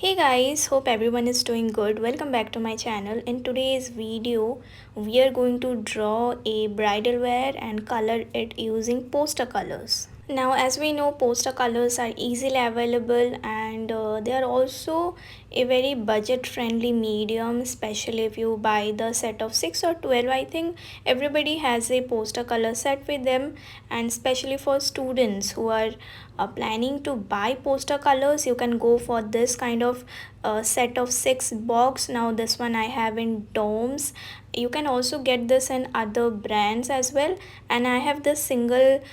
Hey guys, hope everyone is doing good. Welcome back to my channel. In today's video, we are going to draw a bridal wear and color it using poster colors. Now, as we know, poster colors are easily available and they are also a very budget friendly medium, especially if you buy the set of 6 or 12. I think everybody has a poster color set with them, and especially for students who are planning to buy poster colors, you can go for this kind of set of 6 box. Now this one I have in domes. You can also get this in other brands as well, and I have the single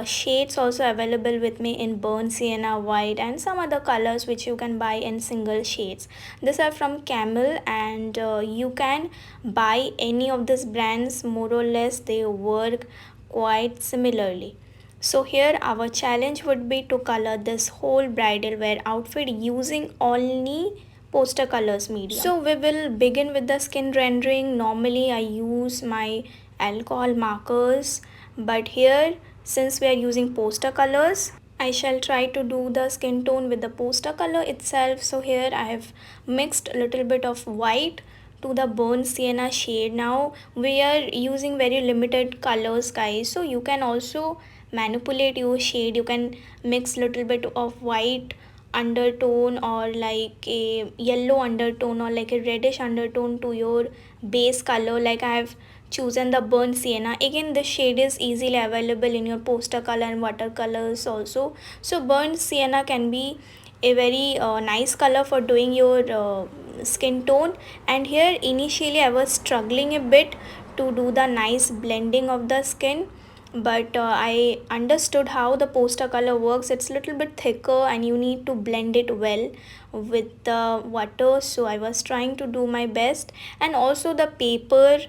shades also available with me in burnt sienna, white, and some other colors which you can buy in single shades. These are from Camel, and you can buy any of these brands. More or less they work quite similarly. So here our challenge would be to color this whole bridal wear outfit using only poster colors medium. So we will begin with the skin rendering. Normally I use my alcohol markers, but here since we are using poster colors, I shall try to do the skin tone with the poster color itself. So here I have mixed a little bit of white to the burnt sienna shade. Now we are using very limited colors guys, so you can also manipulate your shade. You can mix little bit of white undertone or like a yellow undertone or like a reddish undertone to your base color. Like I have chosen the burnt sienna. Again, this shade is easily available in your poster color and watercolors also. So burnt sienna can be a very nice color for doing your skin tone. And here initially I was struggling a bit to do the nice blending of the skin, but I understood how the poster color works. It's a little bit thicker and you need to blend it well with the water, so I was trying to do my best. And also the paper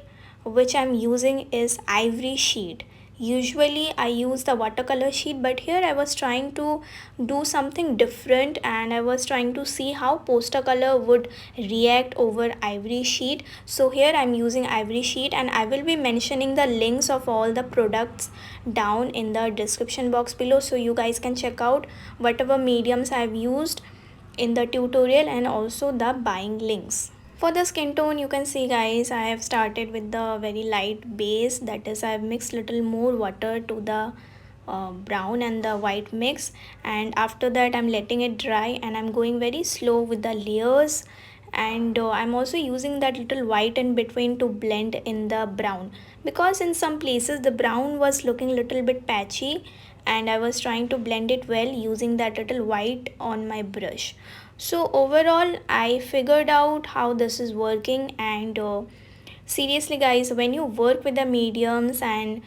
which I'm using is ivory sheet. Usually I use the watercolor sheet, but here I was trying to do something different and I was trying to see how poster color would react over ivory sheet. So here I'm using ivory sheet, and I will be mentioning the links of all the products down in the description box below, so you guys can check out whatever mediums I've used in the tutorial and also the buying links. For the skin tone, you can see guys, I have started with the very light base, that is I have mixed little more water to the brown and the white mix, and after that I'm letting it dry and I'm going very slow with the layers. And I'm also using that little white in between to blend in the brown, because in some places the brown was looking a little bit patchy and I was trying to blend it well using that little white on my brush. So overall I figured out how this is working. And seriously guys, when you work with the mediums and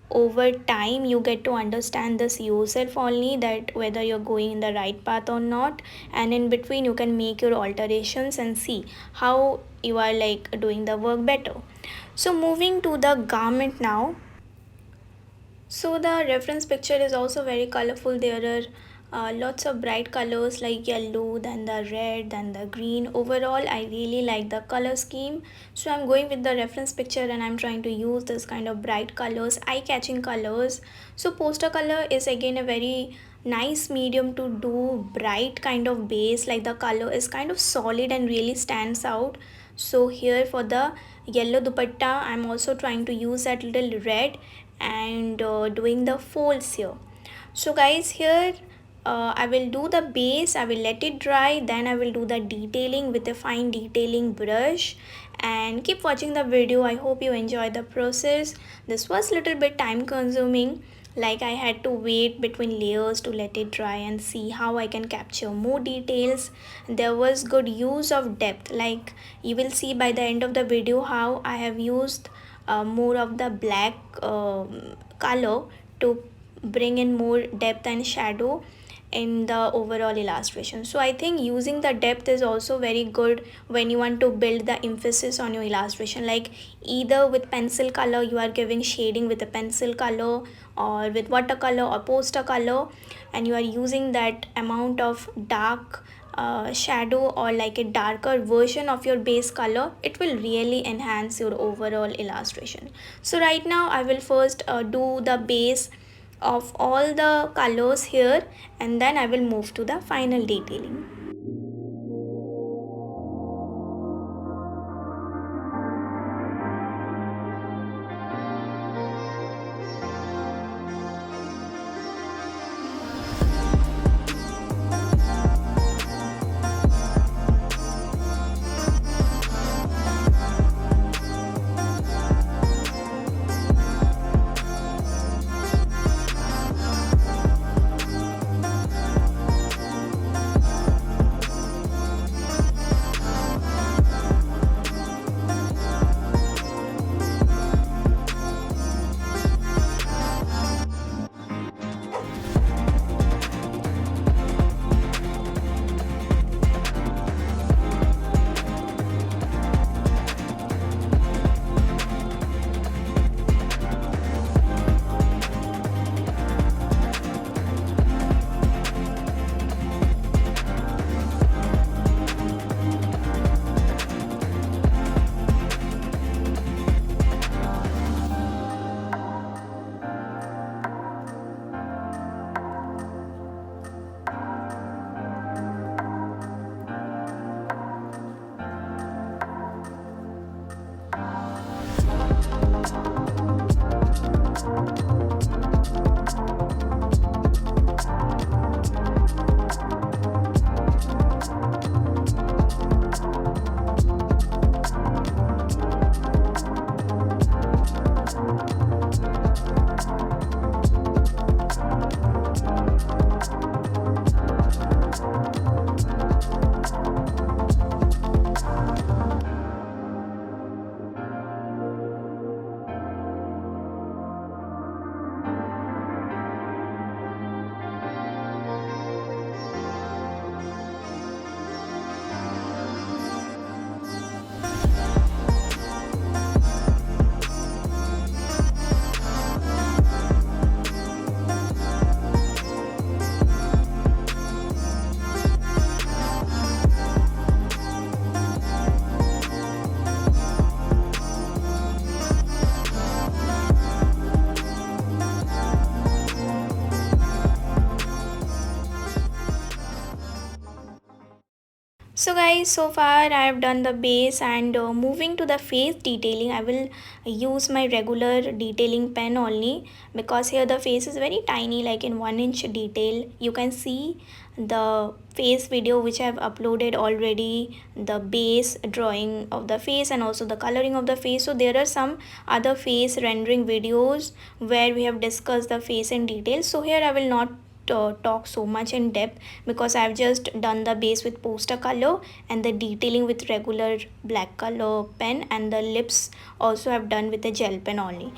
over time you get to understand this yourself only, that whether you're going in the right path or not, and in between you can make your alterations and see how you are like doing the work better. So moving to the garment now. So the reference picture is also very colorful. There are lots of bright colors like yellow, then the red, then the green. Overall I really like the color scheme, so I'm going with the reference picture and I'm trying to use this kind of bright colors, eye-catching colors. So poster color is again a very nice medium to do bright kind of base, like the color is kind of solid and really stands out. So here for the yellow dupatta I'm also trying to use that little red and doing the folds here. So guys, here I will do the base, I will let it dry, then I will do the detailing with a fine detailing brush. And keep watching the video. I hope you enjoy the process. This was little bit time consuming, like I had to wait between layers to let it dry and see how I can capture more details. There was good use of depth, like you will see by the end of the video how I have used more of the black color to bring in more depth and shadow in the overall illustration. So I think using the depth is also very good when you want to build the emphasis on your illustration, like either with pencil color you are giving shading with a pencil color, or with watercolor or poster color, and you are using that amount of dark shadow or like a darker version of your base color, it will really enhance your overall illustration. So right now I will first do the base of all the colors here, and then I will move to the final detailing. So guys, so far I have done the base, and moving to the face detailing, I will use my regular detailing pen only, because here the face is very tiny, like in 1 inch detail. You can see the face video which I have uploaded already, the base drawing of the face and also the coloring of the face. So there are some other face rendering videos where we have discussed the face in detail. So here I will not talk so much in depth, because I've just done the base with poster color and the detailing with regular black color pen, and the lips also I've done with a gel pen only.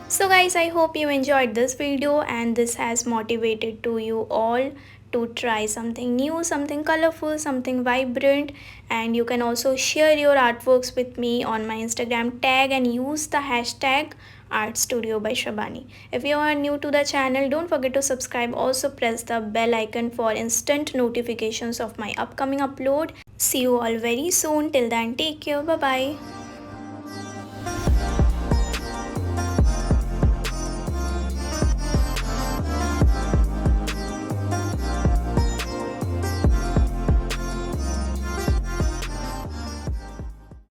So guys, I hope you enjoyed this video and this has motivated to you all to try something new, something colorful, something vibrant. And you can also share your artworks with me on my Instagram tag and use the hashtag artstudio.srabani. If you are new to the channel, don't forget to subscribe. Also press the bell icon for instant notifications of my upcoming upload. See you all very soon. Till then, take care. Bye bye.